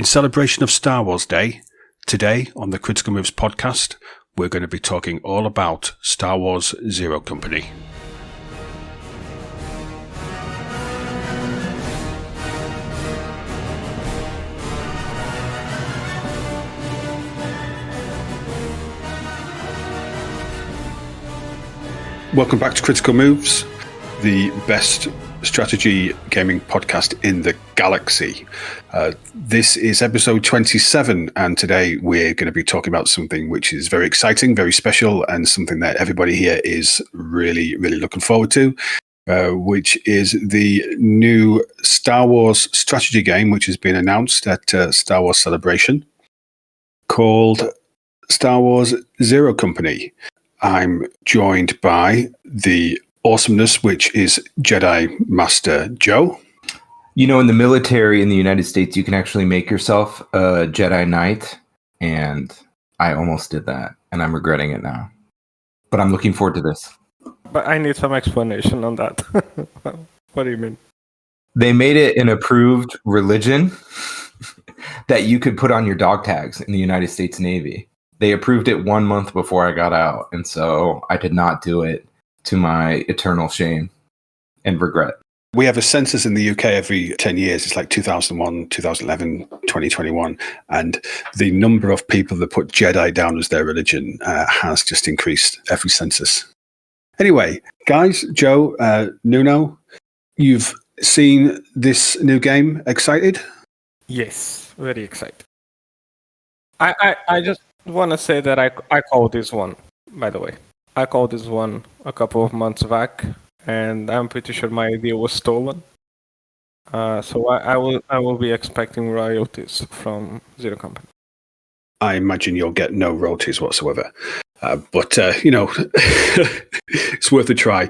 In celebration of Star Wars Day, today on the Critical Moves podcast, we're going to be talking all about Star Wars Zero Company. Welcome back to Critical Moves, the best strategy gaming podcast in the galaxy. This is episode 27, and today we're going to be talking about something which is very exciting, very special, and something that everybody here is really looking forward to, which is the new Star Wars strategy game, which has been announced at Star Wars Celebration, called Star Wars Zero Company. I'm joined by the awesomeness, which is Jedi Master Joe. You know, in the military in the United States, you can actually make yourself a Jedi Knight, and I almost did that, and I'm regretting it now. But I'm looking forward to this. But I need some explanation on that. What do you mean? They made it an approved religion that you could put on your dog tags in the United States Navy. They approved it 1 month before I got out, and so I did not do it, to my eternal shame and regret. We have a census in the UK every 10 years. It's like 2001, 2011, 2021. And the number of people that put Jedi down as their religion has just increased every census. Anyway, guys, Joe, Nuno, you've seen this new game. Excited? Yes, very excited. I just want to say that I called this one, by the way. I called this one a couple of months back, and I'm pretty sure my idea was stolen. So I will be expecting royalties from Zero Company. I imagine you'll get no royalties whatsoever. But it's worth a try.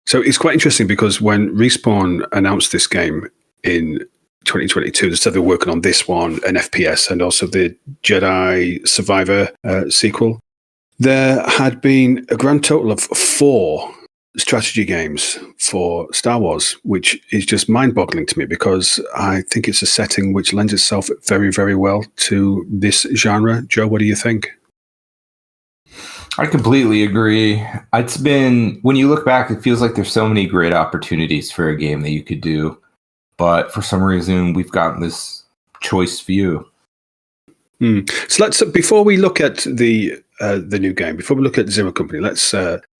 So it's quite interesting because when Respawn announced this game in 2022, they said they're working on this one, an FPS, and also the Jedi Survivor sequel. There had been a grand total of 4 strategy games for Star Wars, which is just mind-boggling to me because I think it's a setting which lends itself very well to this genre. Joe, what do you think? I completely agree. It's been, when you look back, it feels like there's so many great opportunities for a game that you could do, but for some reason we've gotten this choice view. So let's, before we look at the new game, before we look at Zero Company, let's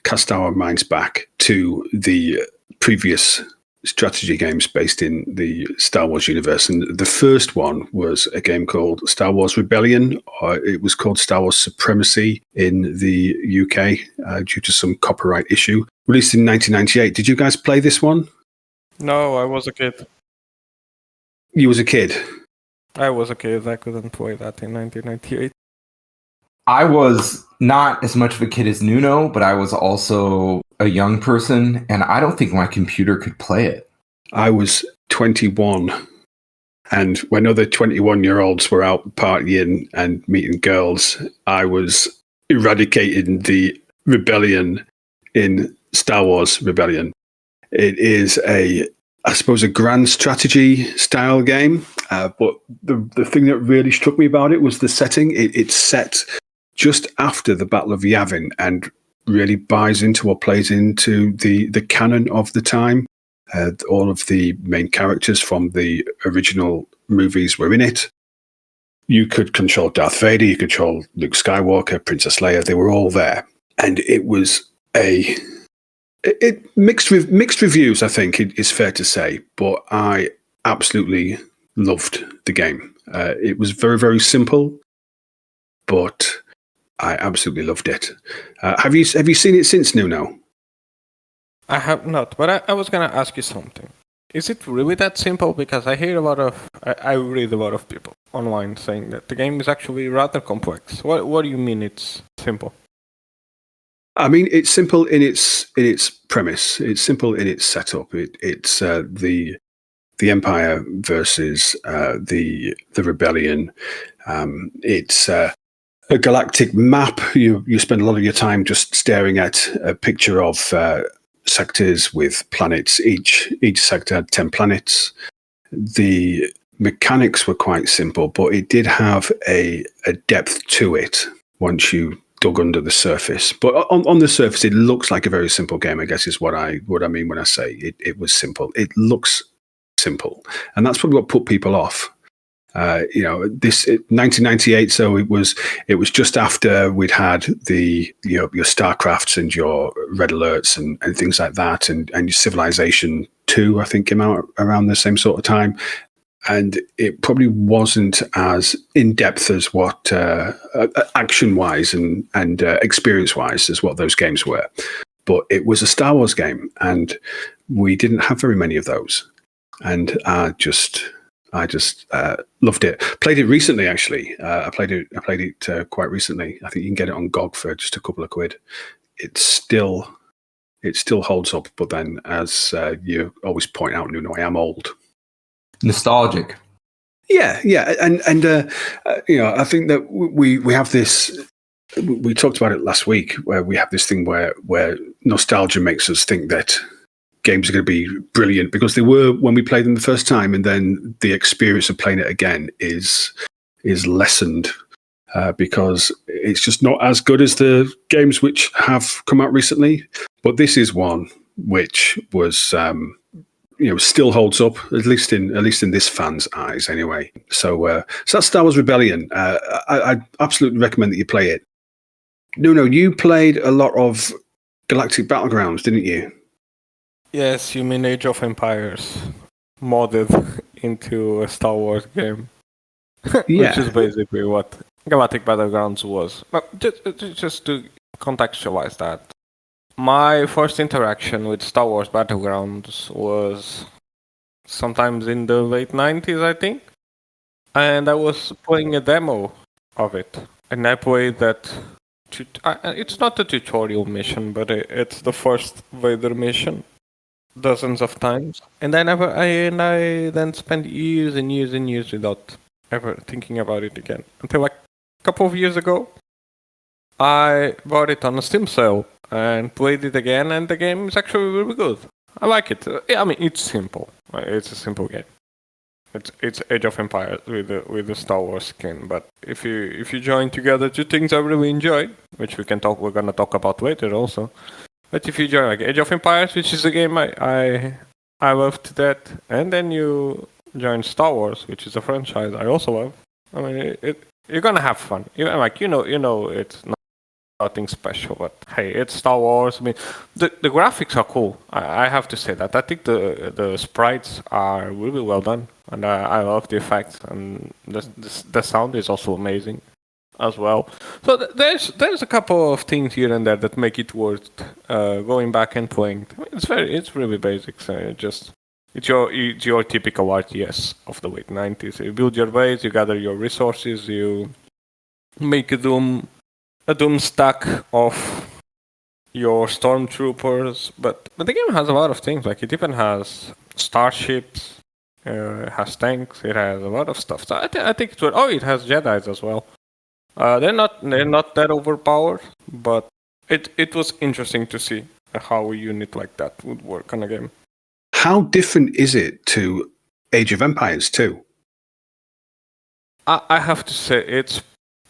cast our minds back to the previous strategy games based in the Star Wars universe. And the first one was a game called Star Wars Rebellion, or it was called Star Wars Supremacy in the UK due to some copyright issue. Released in 1998. Did you guys play this one? No, I was a kid. You was a kid? I was a kid. I couldn't play that in 1998. I was not as much of a kid as Nuno, but I was also a young person, and I don't think my computer could play it. I was 21, and when other 21-year-olds were out partying and meeting girls, I was eradicating the rebellion in Star Wars Rebellion. It is I suppose, a grand strategy style game, but the thing that really struck me about it was the setting. It's set just after the Battle of Yavin and really buys into or plays into the canon of the time. All of the main characters from the original movies were in it. You could control Darth Vader, you could control Luke Skywalker, Princess Leia. They were all there. And it was mixed reviews, I think it is fair to say, but I absolutely loved the game. It was very simple, but I absolutely loved it. Have you seen it since, Nuno? I have not, but I was gonna ask you something. Is it really that simple? Because I read a lot of people online saying that the game is actually rather complex. What do you mean it's simple? I mean, it's simple in its premise. It's simple in its setup. It's the Empire versus the Rebellion. It's a galactic map. You spend a lot of your time just staring at a picture of sectors with planets. Each sector had 10 planets. The mechanics were quite simple, but it did have a depth to it once you dug under the surface. But on the surface, it looks like a very simple game, I guess is what I mean when I say it was simple. It looks simple. And that's probably what put people off. This 1998, so it was just after we'd had your StarCrafts and your Red Alerts and things like that, and your Civilization 2, I think, came out around the same sort of time. And it probably wasn't as in depth as what action wise and experience wise as what those games were. But it was a Star Wars game, and we didn't have very many of those. And I just loved it. Played it recently, actually. I played it quite recently. I think you can get it on GOG for just a couple of quid. It still holds up. But then, as you always point out, Nuno, I am old. Nostalgic. Yeah, and I think that we have this. We talked about it last week, where we have this thing where nostalgia makes us think that games are going to be brilliant because they were when we played them the first time, and then the experience of playing it again is lessened because it's just not as good as the games which have come out recently. But this is one which was. Still holds up, at least in this fan's eyes, anyway. So that's Star Wars Rebellion. I absolutely recommend that you play it. No, you played a lot of Galactic Battlegrounds, didn't you? Yes, you mean Age of Empires modded into a Star Wars game, Yeah. which is basically what Galactic Battlegrounds was. But just to contextualize that. My first interaction with Star Wars Battlegrounds was sometimes in the late 90s, I think. And I was playing a demo of it. And I played that... It's not a tutorial mission, but it's the first Vader mission. Dozens of times. And I then spent years and years and years without ever thinking about it again. Until like a couple of years ago, I bought it on a Steam sale. And played it again, and the game is actually really good. I like it. I mean, it's simple. It's a simple game. It's Age of Empires with the Star Wars skin. But if you join together two things I really enjoy, which we're gonna talk about later also. But if you join like Age of Empires, which is a game I loved that, and then you join Star Wars, which is a franchise I also love. I mean, you're gonna have fun. It's not nothing special, but hey, it's Star Wars. I mean, the graphics are cool. I have to say that. I think the sprites are really well done, and I love the effects, and the sound is also amazing as well. So there's a couple of things here and there that make it worth going back and playing. I mean, it's really basic. So it's your typical RTS of the late 90s. You build your base, you gather your resources, you make a Doom stack of your stormtroopers, but the game has a lot of things. Like it even has starships, it has tanks, it has a lot of stuff. So I think it's it has Jedis as well. They're not that overpowered, but it was interesting to see how a unit like that would work on a game. How different is it to Age of Empires 2? I have to say it's.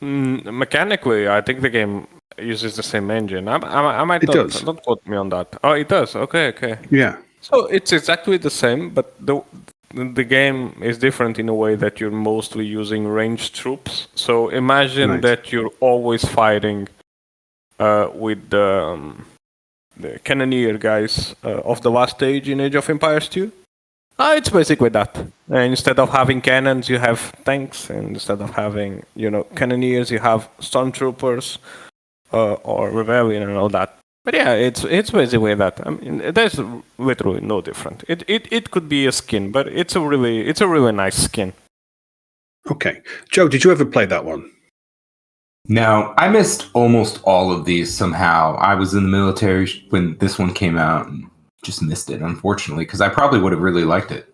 Mechanically, I think the game uses the same engine. I might not. Does. Don't quote me on that. Oh, it does. Okay. Yeah. So it's exactly the same, but the game is different in a way that you're mostly using ranged troops. So imagine that you're always fighting with the cannoneer guys of the last stage in Age of Empires 2. It's basically that. Instead of having cannons, you have tanks. And instead of having, cannoneers, you have stormtroopers or rebellion and all that. But yeah, it's basically that. I mean, there's literally no different. It could be a skin, but it's a really nice skin. Okay, Joe, did you ever play that one? No, I missed almost all of these somehow. I was in the military when this one came out and just missed it, unfortunately, because I probably would have really liked it.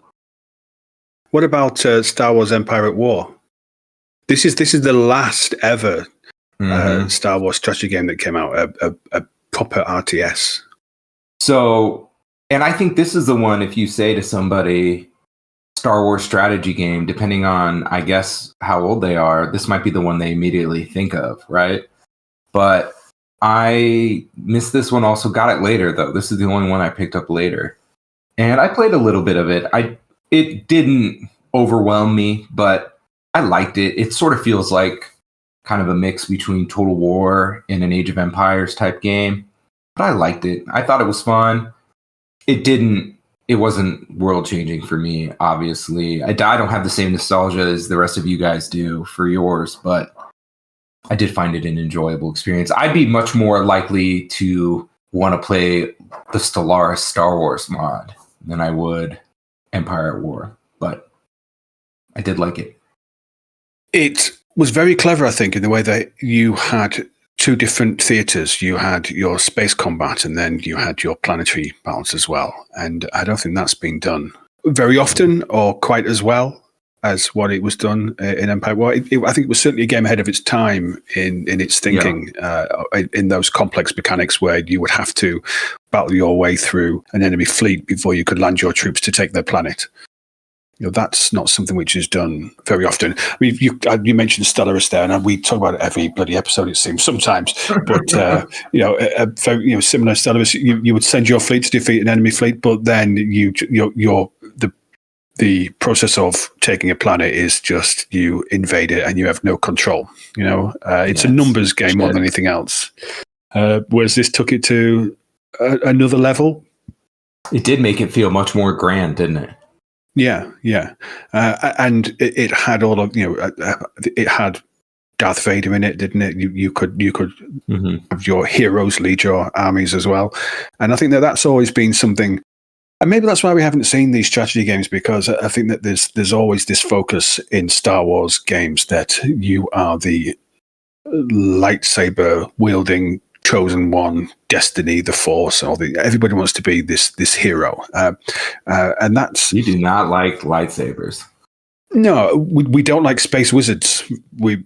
What about Star Wars Empire at War? This is the last ever Star Wars strategy game that came out, a proper RTS. So, and I think this is the one, if you say to somebody, Star Wars strategy game, depending on, I guess, how old they are, this might be the one they immediately think of, right? But I missed this one also. Got it later, though. This is the only one I picked up later. And I played a little bit of it. It didn't overwhelm me, but I liked it. It sort of feels like kind of a mix between Total War and an Age of Empires type game. But I liked it. I thought it was fun. It wasn't world-changing for me, obviously. I don't have the same nostalgia as the rest of you guys do for yours, but I did find it an enjoyable experience. I'd be much more likely to want to play the Stellaris Star Wars mod than I would Empire at War, but I did like it. It was very clever, I think, in the way that you had two different theaters. You had your space combat and then you had your planetary battles as well. And I don't think that's been done very often or quite as well as what it was done in Empire War. I think it was certainly a game ahead of its time in its thinking, in those complex mechanics where you would have to battle your way through an enemy fleet before you could land your troops to take their planet. That's not something which is done very often. I mean, you mentioned Stellaris there, and we talk about it every bloody episode, it seems, sometimes. But, a very, similar Stellaris, you would send your fleet to defeat an enemy fleet, but then the process of taking a planet is just you invade it and you have no control. It's a numbers game more than anything else. Whereas this took it to another level. It did make it feel much more grand, didn't it? Yeah. And it had all of, it had Darth Vader in it, didn't it? You could have your heroes lead your armies as well. And I think that's always been something, and maybe that's why we haven't seen these strategy games, because I think that there's always this focus in Star Wars games that you are the lightsaber wielding chosen one, destiny, the Force, everybody wants to be this hero, and that's, you do not like lightsabers. No, we don't like space wizards. We've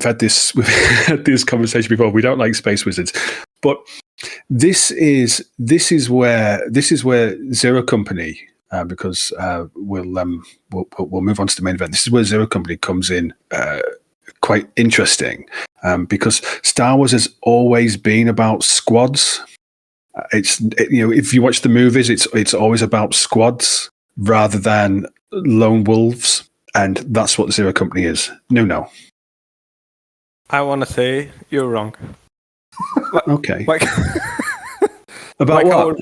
had this conversation before. We don't like space wizards, but this is where Zero Company, because we'll move on to the main event. This is where Zero Company comes in. Quite interesting, because Star Wars has always been about squads. If you watch the movies, it's always about squads rather than lone wolves, and that's what Zero Company is. No. I want to say you're wrong. Okay. About what?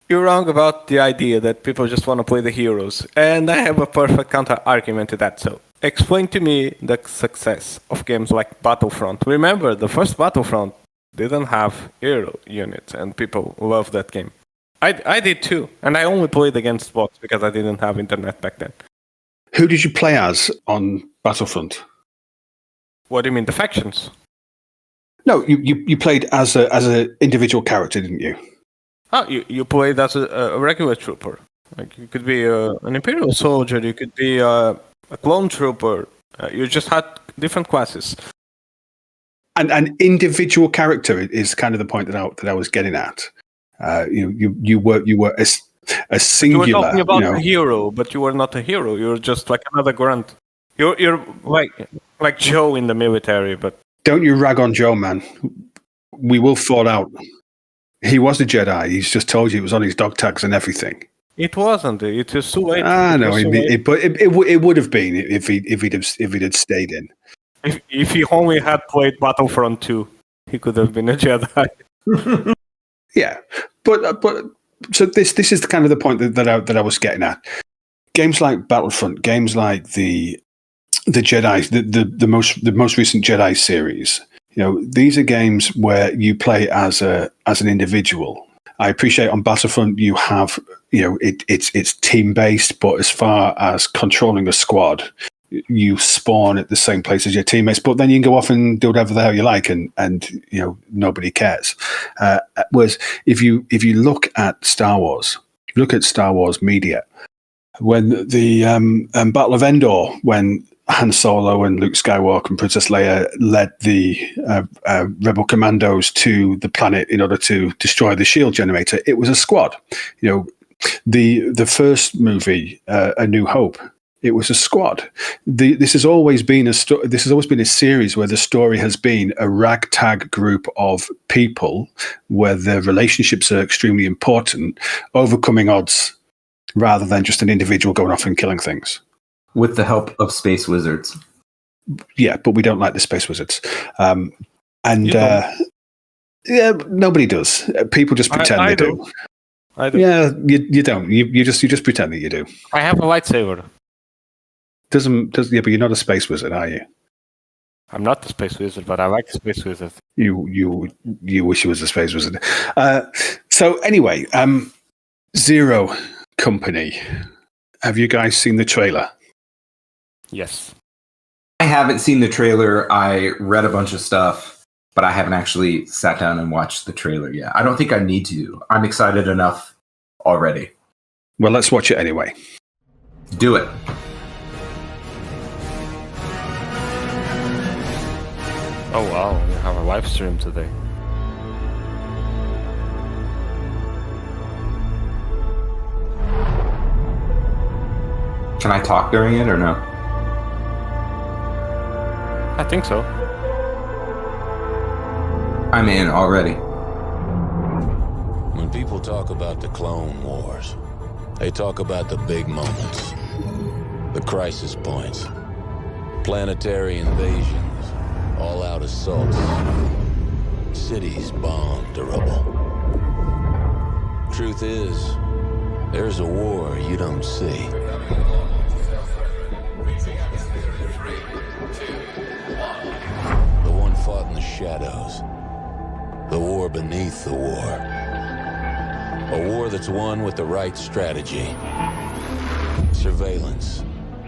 You're wrong about the idea that people just want to play the heroes, and I have a perfect counter argument to that. So, explain to me the success of games like Battlefront. Remember, the first Battlefront didn't have hero units, and people loved that game. I did too, and I only played against bots because I didn't have internet back then. Who did you play as on Battlefront? What do you mean, the factions? No, you played as an individual character, didn't you? Oh, you played as a regular trooper. Like, you could be an Imperial soldier, you could be a clone trooper. You just had different classes. And an individual character is kind of the point that I was getting at. You were a singular. You were talking about a hero, but you were not a hero. You were just like another grunt. You're like Joe in the military, but don't you rag on Joe, man. We will fall out. He was a Jedi. He's just told you it was on his dog tags and everything. It wasn't. It was too late. No, but it would have been if he'd have stayed in. If he only had played Battlefront 2, he could have been a Jedi. Yeah, but so this is the kind of the point that I was getting at. Games like Battlefront, games like the Jedi, the most recent Jedi series. These are games where you play as an individual. I appreciate on Battlefront you have it's team based, but as far as controlling a squad, you spawn at the same place as your teammates, but then you can go off and do whatever the hell you like, and nobody cares. Whereas if you look at Star Wars, media, when the Battle of Endor, when Han Solo and Luke Skywalker and Princess Leia led the rebel commandos to the planet in order to destroy the shield generator, it was a squad. The first movie, A New Hope, it was a squad. This has always been a series where the story has been a ragtag group of people where their relationships are extremely important, overcoming odds, rather than just an individual going off and killing things. With the help of space wizards. Yeah, but we don't like the space wizards. Yeah, nobody does. People just pretend they do. I do. Yeah, you don't. You just pretend that you do. I have a lightsaber. Yeah, but you're not a space wizard, are you? I'm not the space wizard, but I like the space wizard. You wish you was a space wizard. So anyway, Zero Company. Have you guys seen the trailer? Yes. I haven't seen the trailer. I read a bunch of stuff, but I haven't actually sat down and watched the trailer yet. I don't think I need to. I'm excited enough already. Well, let's watch it anyway. Do it. Oh wow, we have a live stream today. Can I talk during it or no? I think so. I'm in already. When people talk about the Clone Wars, they talk about the big moments, the crisis points, planetary invasions, all-out assaults, cities bombed to rubble. Truth is, there's a war you don't see. The one fought in the shadows. The war beneath the war. A war that's won with the right strategy. Surveillance,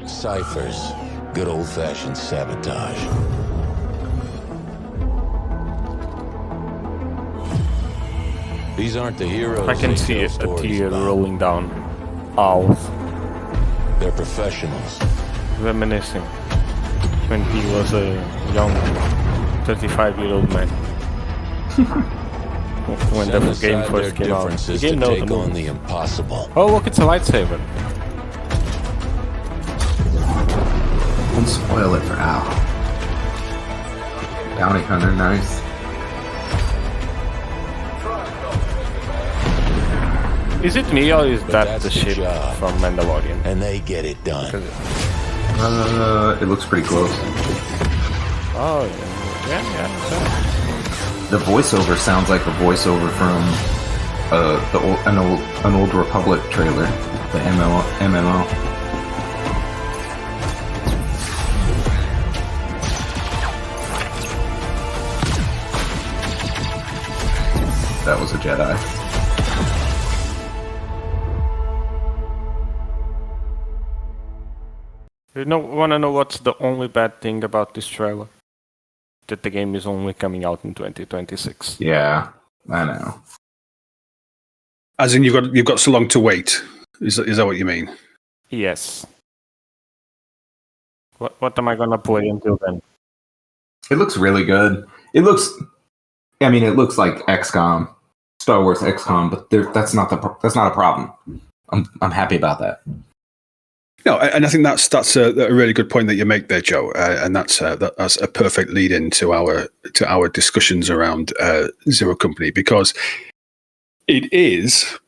ciphers, good old-fashioned sabotage. These aren't the heroes. I can see a tear rolling down. Owls. They're professionals. Reminiscing when he was a young 35-year-old man. When the game first came out. The game knows take on the impossible. Oh look, it's a lightsaber. Don't spoil it for Al. Bounty Hunter, nice. Is it me or is But that that's the the ship job. from Mandalorian? And they get it done. It looks pretty close. Oh yeah. The voiceover sounds like a voiceover from an old Republic trailer, the MMO. That was a Jedi. Want to know what's the only bad thing about this trailer? That the game is only coming out in 2026. Yeah, I know. As in, you've got so long to wait. Is that what you mean? Yes. What am I gonna play until then? It looks really good. It looks like XCOM, Star Wars XCOM, but that's not a problem. I'm happy about that. No, and I think that's a really good point that you make there, Joe, and that's a perfect lead in to our discussions around Zero Company, because it is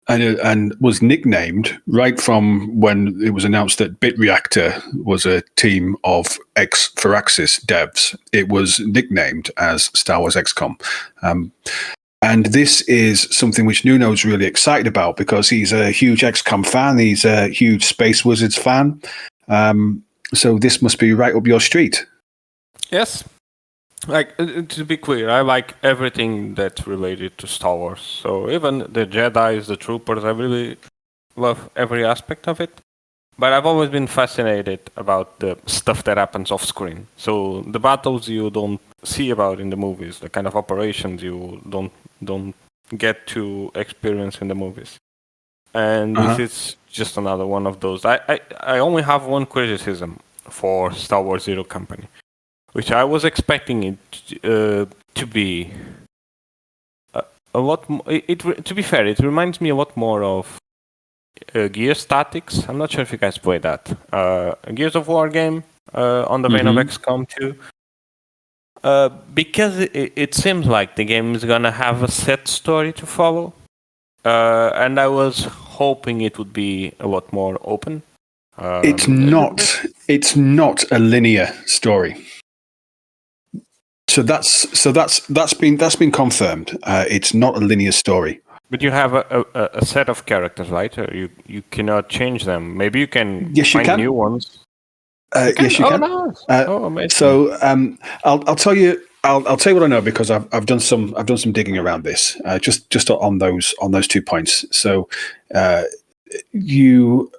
and was nicknamed right from when it was announced that Bit Reactor was a team of ex-Firaxis devs. It was nicknamed as Star Wars XCOM. And this is something which Nuno's really excited about because he's a huge XCOM fan. He's a huge Space Wizards fan. So this must be right up your street. Yes. Like, to be clear, I like everything that's related to Star Wars. So even the Jedi, the troopers, I really love every aspect of it. But I've always been fascinated about the stuff that happens off screen. So the battles you don't see about in the movies, the kind of operations you don't get to experience in the movies. And this is just another one of those. I only have one criticism for Star Wars Zero Company, which I was expecting it to be a lot more. To be fair, it reminds me a lot more of Gears Tactics. I'm not sure if you guys played that. Gears of War game on the vein of XCOM 2. Because it seems like the game is gonna have a set story to follow, and I was hoping it would be a lot more open. It's not. It's not a linear story. So that's been confirmed. It's not a linear story. But you have a set of characters, right? You cannot change them. Maybe you can find new ones. Yes, you can. Nice. Amazing. So I'll tell you. I'll tell you what I know because I've done some digging around this. Just on those 2 points. So you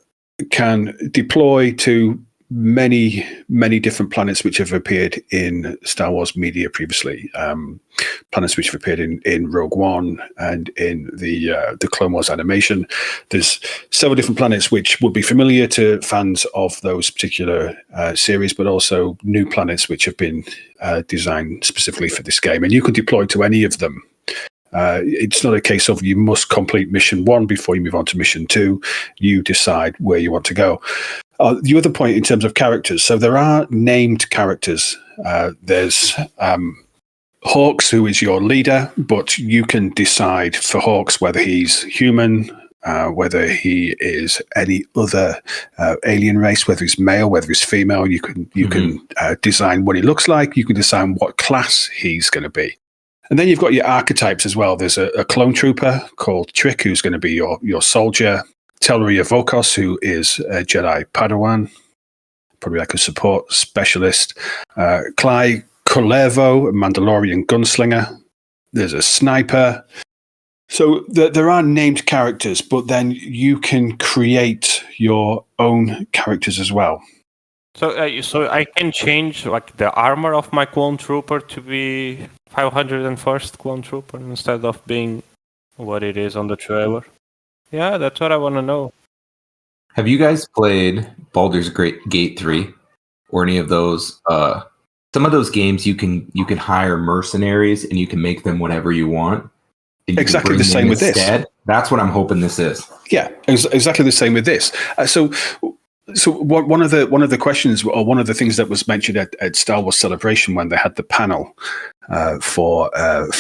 can deploy to many different planets which have appeared in Star Wars media previously. Planets which have appeared in Rogue One and in the Clone Wars animation. There's several different planets which would be familiar to fans of those particular series, but also new planets which have been designed specifically for this game. And you can deploy to any of them. It's not a case of you must complete mission 1 before you move on to mission 2. You decide where you want to go. The other point in terms of characters, so there are named characters. There's Hawks, who is your leader, but you can decide for Hawks whether he's human, whether he is any other alien race, whether he's male, whether he's female. You can design what he looks like. You can design what class he's going to be. And then you've got your archetypes as well. There's a clone trooper called Trick, who's going to be your soldier. Telria Vokos, who is a Jedi Padawan, probably like a support specialist. Clay Kulevo, a Mandalorian gunslinger. There's a sniper. So there are named characters, but then you can create your own characters as well. So I can change like the armor of my clone trooper to be 501st clone trooper instead of being what it is on the trailer. Yeah, that's what I want to know. Have you guys played Baldur's Gate 3 or any of those? Some of those games you can hire mercenaries and you can make them whatever you want. Exactly the same with this. That's what I'm hoping this is. Yeah, exactly the same with this. So one of the questions, or one of the things that was mentioned at Star Wars Celebration when they had the panel for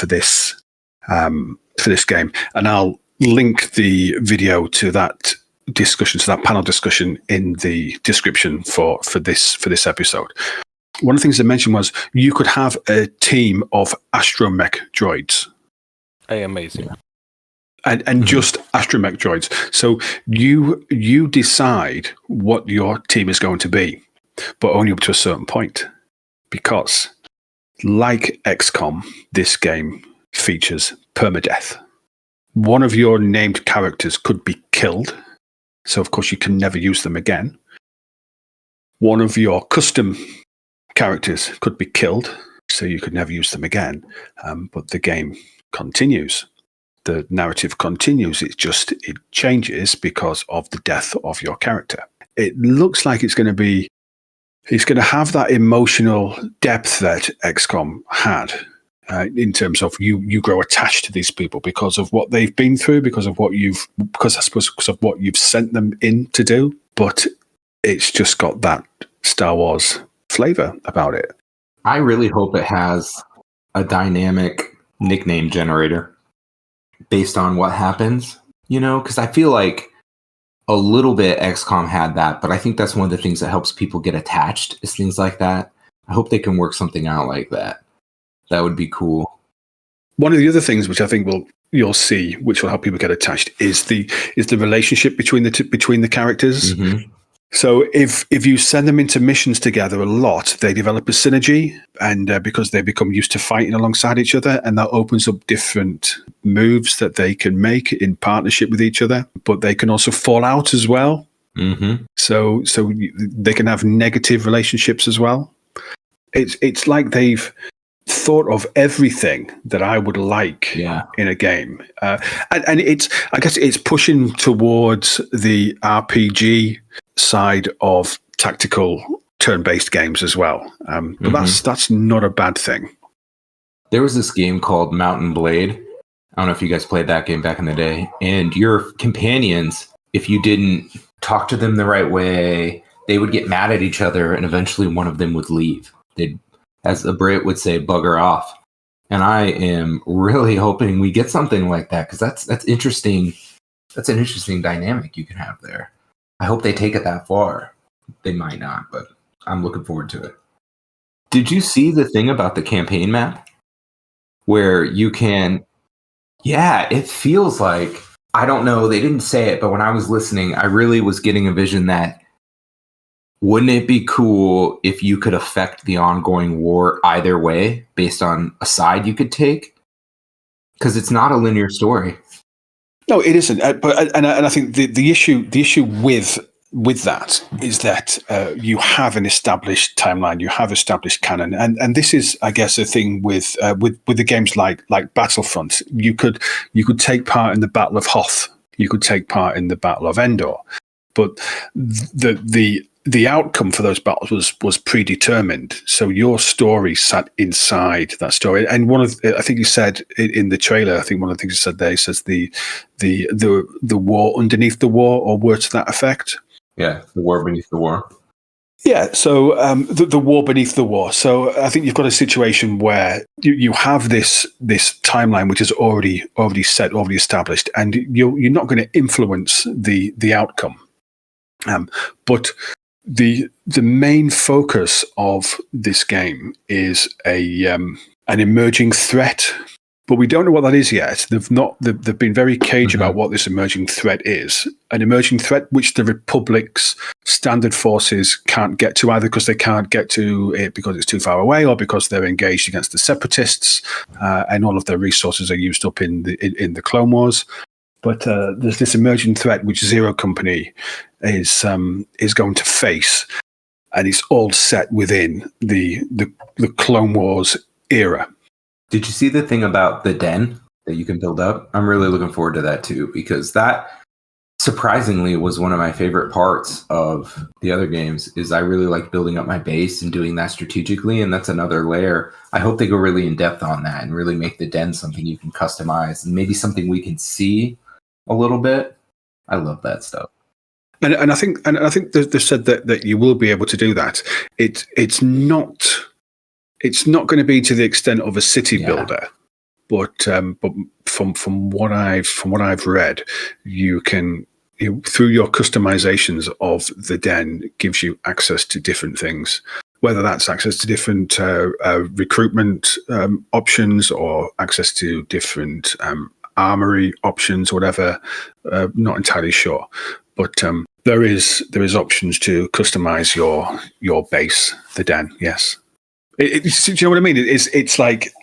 this game, and I'll link the video to that discussion, to that panel discussion in the description for this episode. One of the things they mentioned was you could have a team of astromech droids. Hey, amazing. And just astromech droids. So you decide what your team is going to be, but only up to a certain point. Because, like XCOM, this game features permadeath. One of your named characters could be killed, so of course you can never use them again. One of your custom characters could be killed, so you could never use them again. But the game continues. The narrative continues. It changes because of the death of your character. It looks like it's going to have that emotional depth that XCOM had. In terms of you grow attached to these people because of what they've been through, because of what you've sent them in to do. But it's just got that Star Wars flavor about it. I really hope it has a dynamic nickname generator based on what happens, because I feel like a little bit XCOM had that, but I think that's one of the things that helps people get attached is things like that. I hope they can work something out like that. That would be cool. One of the other things which I think you'll see, which will help people get attached, is the relationship between the characters. Mm-hmm. So if you send them into missions together a lot, they develop a synergy, and because they become used to fighting alongside each other, and that opens up different moves that they can make in partnership with each other. But they can also fall out as well. Mm-hmm. So they can have negative relationships as well. It's like they've thought of everything that I would like in a game, and I guess it's pushing towards the RPG side of tactical turn-based games as well. But that's not a bad thing. There was this game called Mountain Blade. I don't know if you guys played that game back in the day, and your companions if you didn't talk to them the right way, they would get mad at each other, and eventually one of them would leave. They'd, as a Brit would say, bugger off. And I am really hoping we get something like that, because that's interesting. That's an interesting dynamic you can have there. I hope they take it that far. They might not, but I'm looking forward to it. Did you see the thing about the campaign map where you can? Yeah, it feels like, I don't know, they didn't say it, but when I was listening, I really was getting a vision that, wouldn't it be cool if you could affect the ongoing war either way based on a side you could take? Because it's not a linear story. No, it isn't. But I think the issue with that is that you have an established timeline, you have established canon, and this is, I guess, a thing with the games like Battlefront. You could take part in the Battle of Hoth, you could take part in the Battle of Endor, but the outcome for those battles was predetermined. So your story sat inside that story. And I think you said in the trailer, I think one of the things you said there, he says the war underneath the war, or words to that effect. Yeah, the war beneath the war. Yeah, so the war beneath the war. So I think you've got a situation where you have this timeline which is already set, already established, and you're not going to influence the outcome. But the main focus of this game is an emerging threat, but we don't know what that is yet. They've been very cagey about what this emerging threat is. An emerging threat which the Republic's standard forces can't get to, either because they can't get to it because it's too far away, or because they're engaged against the Separatists, and all of their resources are used up in the Clone Wars. But there's this emerging threat which Zero Company is going to face, and it's all set within the Clone Wars era. Did you see the thing about the den that you can build up? I'm really looking forward to that too, because that surprisingly was one of my favorite parts of the other games. Is I really like building up my base and doing that strategically, and that's another layer. I hope they go really in depth on that and really make the den something you can customize, and maybe something we can see a little bit. I love that stuff. And I think they've said that you will be able to do that. It's not going to be to the extent of a city builder, but from what I've read, you can, through your customizations of the den, gives you access to different things. Whether that's access to different recruitment options, or access to different armory options, or whatever, not entirely sure. But there is options to customize your base, the den. Yes. Do you know what I mean? It's like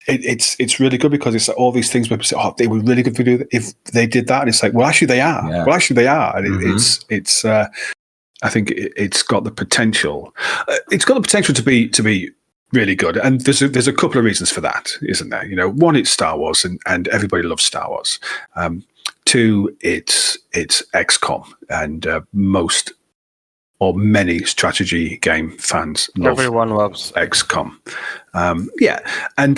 it's really good, because it's like all these things where people say, "Oh, they were really good if they did that," and it's like, well, actually they are. Yeah. Well, actually they are, and it's. I think it's got the potential. It's got the potential to be really good, and there's a couple of reasons for that, isn't there? One, it's Star Wars, and everybody loves Star Wars. Two, it's XCOM, and most or many strategy game fans love. Everyone loves XCOM. Yeah, and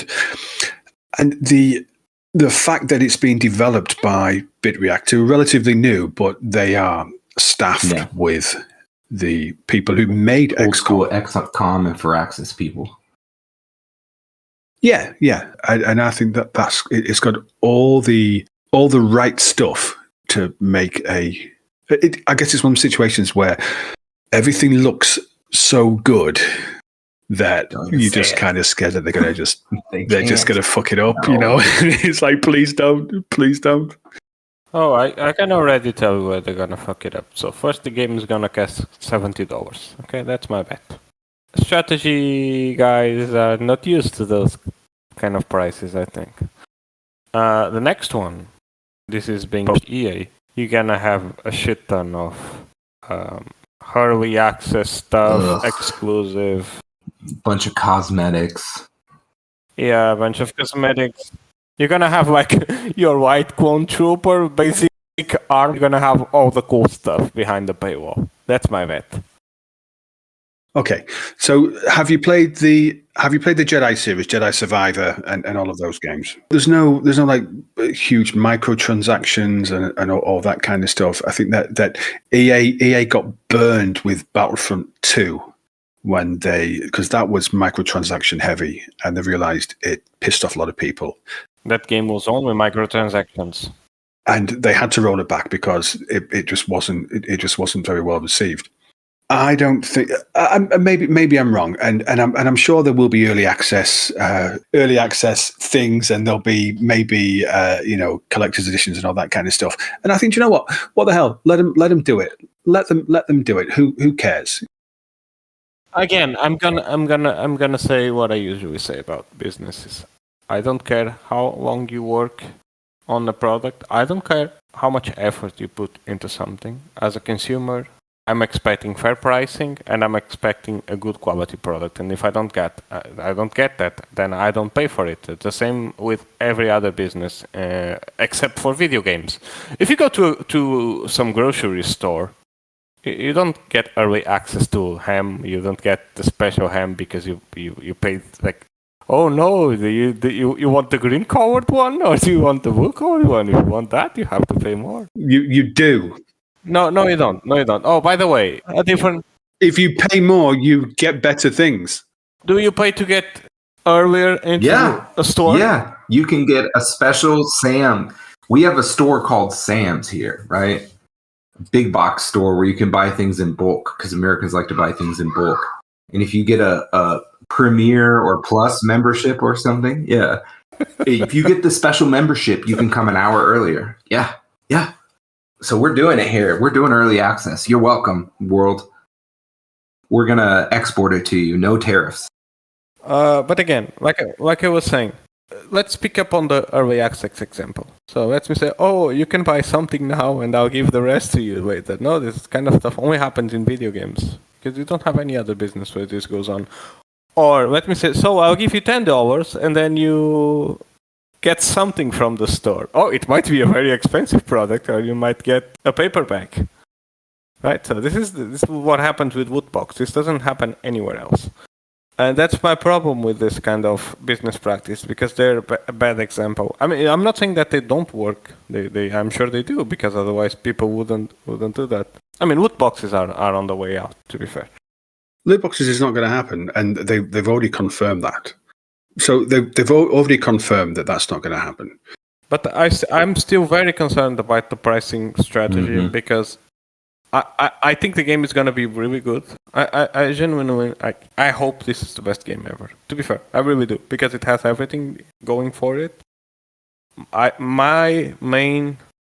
the fact that it's been developed by BitReactor, who are relatively new, but they are staffed with the people who made old school XCOM and Firaxis people. Yeah, and I think it's got all the right stuff to make I guess it's one of those situations where everything looks so good that you just kind of scared that they're gonna just just gonna fuck it up. No. It's like, please don't. Oh, I can already tell where they're gonna fuck it up. So first, the game is gonna cost $70. Okay, that's my bet. Strategy guys are not used to those kind of prices, I think. The next one, this is being EA. You're gonna have a shit ton of early access stuff, exclusive. Bunch of cosmetics. Yeah, a bunch of cosmetics. You're gonna have like your white clone trooper, basic arm. You're gonna have all the cool stuff behind the paywall. That's my bet. Okay, so have you played the Jedi series, Jedi Survivor, and all of those games? There's no like huge microtransactions and all that kind of stuff. I think that EA got burned with Battlefront 2 because that was microtransaction heavy, and they realized it pissed off a lot of people. That game was only microtransactions, and they had to roll it back because it just wasn't very well received. I don't think. Maybe I'm wrong, and I'm sure there will be early access things, and there'll be maybe collector's editions and all that kind of stuff. And I think, you know what? What the hell? Let them do it. Let them do it. Who cares? Again, I'm gonna say what I usually say about businesses. I don't care how long you work on a product. I don't care how much effort you put into something. As a consumer, I'm expecting fair pricing, and I'm expecting a good quality product. And if I don't get that, then I don't pay for it. It's the same with every other business, except for video games. If you go to some grocery store, you don't get early access to ham. You don't get the special ham because you paid like. Oh no! You want the green colored one, or do you want the blue colored one? If you want that, you have to pay more. You do. No, you don't. Oh, by the way, a different. If you pay more, you get better things. Do you pay to get earlier into a store? Yeah, you can get a special Sam. We have a store called Sam's here, right? Big box store where you can buy things in bulk because Americans like to buy things in bulk. And if you get a Premier or Plus membership or something, if you get the special membership, you can come an hour earlier. Yeah. So we're doing it here. We're doing early access. You're welcome, world. We're gonna export it to you. No tariffs. But again, like I was saying, let's pick up on the early access example. So let me say, you can buy something now, and I'll give the rest to you later. No, this kind of stuff only happens in video games because you don't have any other business where this goes on. Or let me say, so I'll give you $10, and then you get something from the store. Oh, it might be a very expensive product, or you might get a paperback. Right? So this is what happens with Woodbox. This doesn't happen anywhere else. And that's my problem with this kind of business practice, because they're a bad example. I mean, I'm not saying that they don't work. I'm sure they do, because otherwise people wouldn't do that. I mean, loot boxes are on the way out, to be fair. Loot boxes is not going to happen, and they've already confirmed that. So they've already confirmed that that's not going to happen. But I'm still very concerned about the pricing strategy, because I think the game is going to be really good. I genuinely I hope this is the best game ever. To be fair, I really do, because it has everything going for it. My main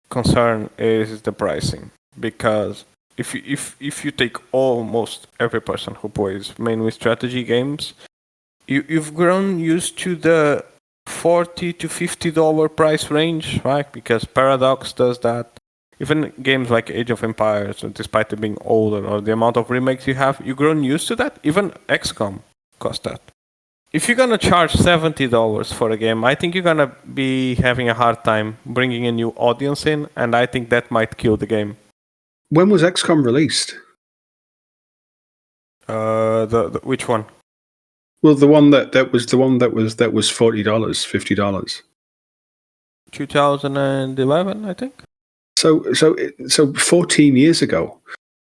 concern is the pricing, because if you take almost every person who plays mainly strategy games, you've grown used to the $40 to $50 price range, right? Because Paradox does that. Even games like Age of Empires, despite it being older, or the amount of remakes you've grown used to that. Even XCOM cost that. If you're gonna charge $70 for a game, I think you're gonna be having a hard time bringing a new audience in, and I think that might kill the game. When was XCOM released? The which one? Well, the one that was $40, $50. 2011, I think. So 14 years ago,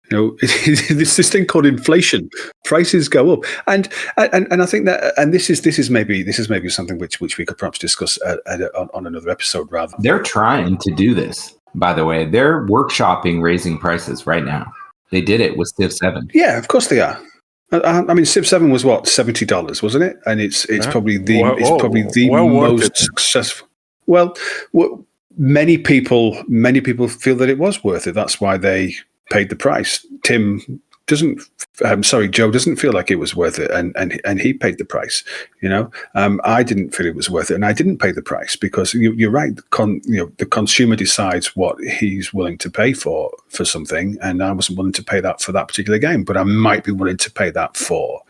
this thing called inflation. Prices go up, and I think that, and this is maybe something which we could perhaps discuss on another episode rather. They're trying to do this, by the way. They're workshopping raising prices right now. They did it with Civ 7. Yeah, of course they are. I mean, Civ 7 was what, $70, wasn't it? And it's probably the most successful. Well, many people feel that it was worth it. That's why they paid the price. Joe doesn't feel like it was worth it, and he paid the price. I didn't feel it was worth it, and I didn't pay the price, because you're right. The consumer decides what he's willing to pay for something, and I wasn't willing to pay that for that particular game, but I might be willing to pay that for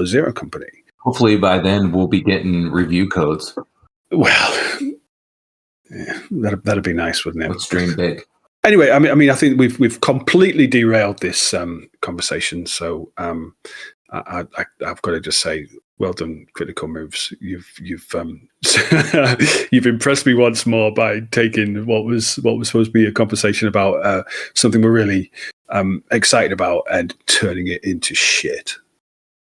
Zero Company. Hopefully, by then we'll be getting review codes. Well, yeah, that'd be nice, wouldn't it? Let's dream big. Anyway, I mean, I think we've completely derailed this conversation. So I've got to just say, well done, Critical Moves. You've you've impressed me once more by taking what was supposed to be a conversation about something we're really excited about and turning it into shit.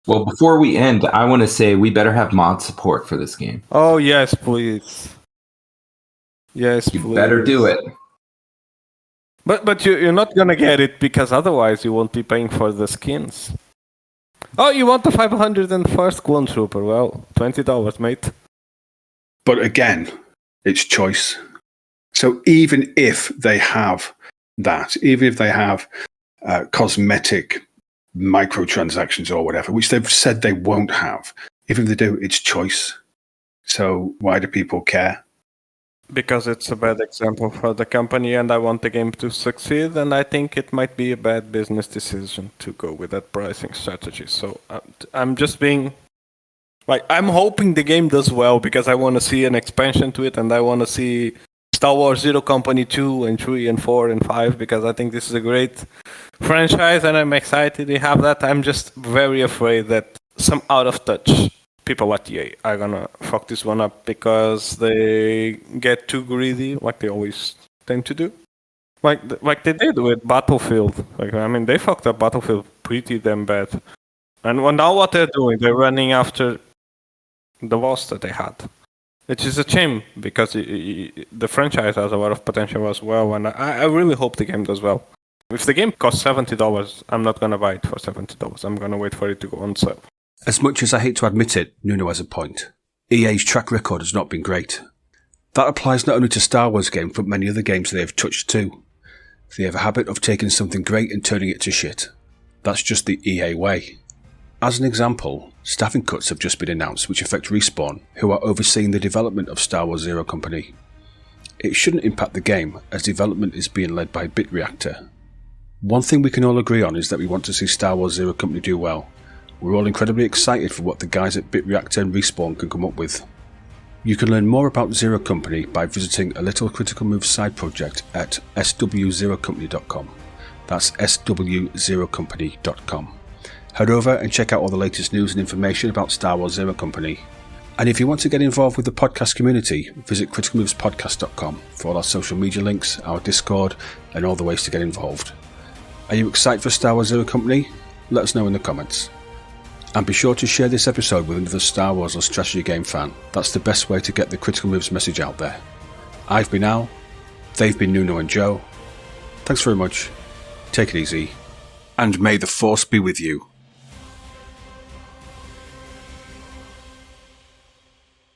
Well, before we end, I want to say we better have mod support for this game. Oh yes, please. Yes, You please. better do it. But you're not gonna get it because otherwise you won't be paying for the skins. Oh, you want the 501st Clone Trooper? Well, $20, mate. But again, it's choice. So even if they have that, even if they have cosmetic microtransactions or whatever, which they've said they won't have, even if they do, it's choice. So why do people care? Because it's a bad example for the company and I want the game to succeed, and I think it might be a bad business decision to go with that pricing strategy. So I'm just being... I'm hoping the game does well because I want to see an expansion to it, and I want to see Star Wars Zero Company 2 and 3 and 4 and 5 because I think this is a great franchise and I'm excited to have that. I'm just very afraid that some out-of-touch people at EA are gonna fuck this one up because they get too greedy, like they always tend to do. Like they did with Battlefield. They fucked up Battlefield pretty damn bad. And now what they're doing, they're running after the loss that they had. Which is a shame because the franchise has a lot of potential as well, and I really hope the game does well. If the game costs $70, I'm not gonna buy it for $70. I'm gonna wait for it to go on sale. As much as I hate to admit it, Nuno has a point. EA's track record has not been great. That applies not only to Star Wars games, but many other games they have touched too. They have a habit of taking something great and turning it to shit. That's just the EA way. As an example, staffing cuts have just been announced which affect Respawn, who are overseeing the development of Star Wars Zero Company. It shouldn't impact the game, as development is being led by BitReactor. One thing we can all agree on is that we want to see Star Wars Zero Company do well. We're all incredibly excited for what the guys at BitReactor and Respawn can come up with. You can learn more about Zero Company by visiting a Little Critical Moves side project at swzerocompany.com. That's swzerocompany.com. Head over and check out all the latest news and information about Star Wars Zero Company. And if you want to get involved with the podcast community, visit criticalmovespodcast.com for all our social media links, our Discord, and all the ways to get involved. Are you excited for Star Wars Zero Company? Let us know in the comments. And be sure to share this episode with another Star Wars or strategy game fan. That's the best way to get the Critical Moves message out there. I've been Al. They've been Nuno and Joe. Thanks very much. Take it easy. And may the Force be with you.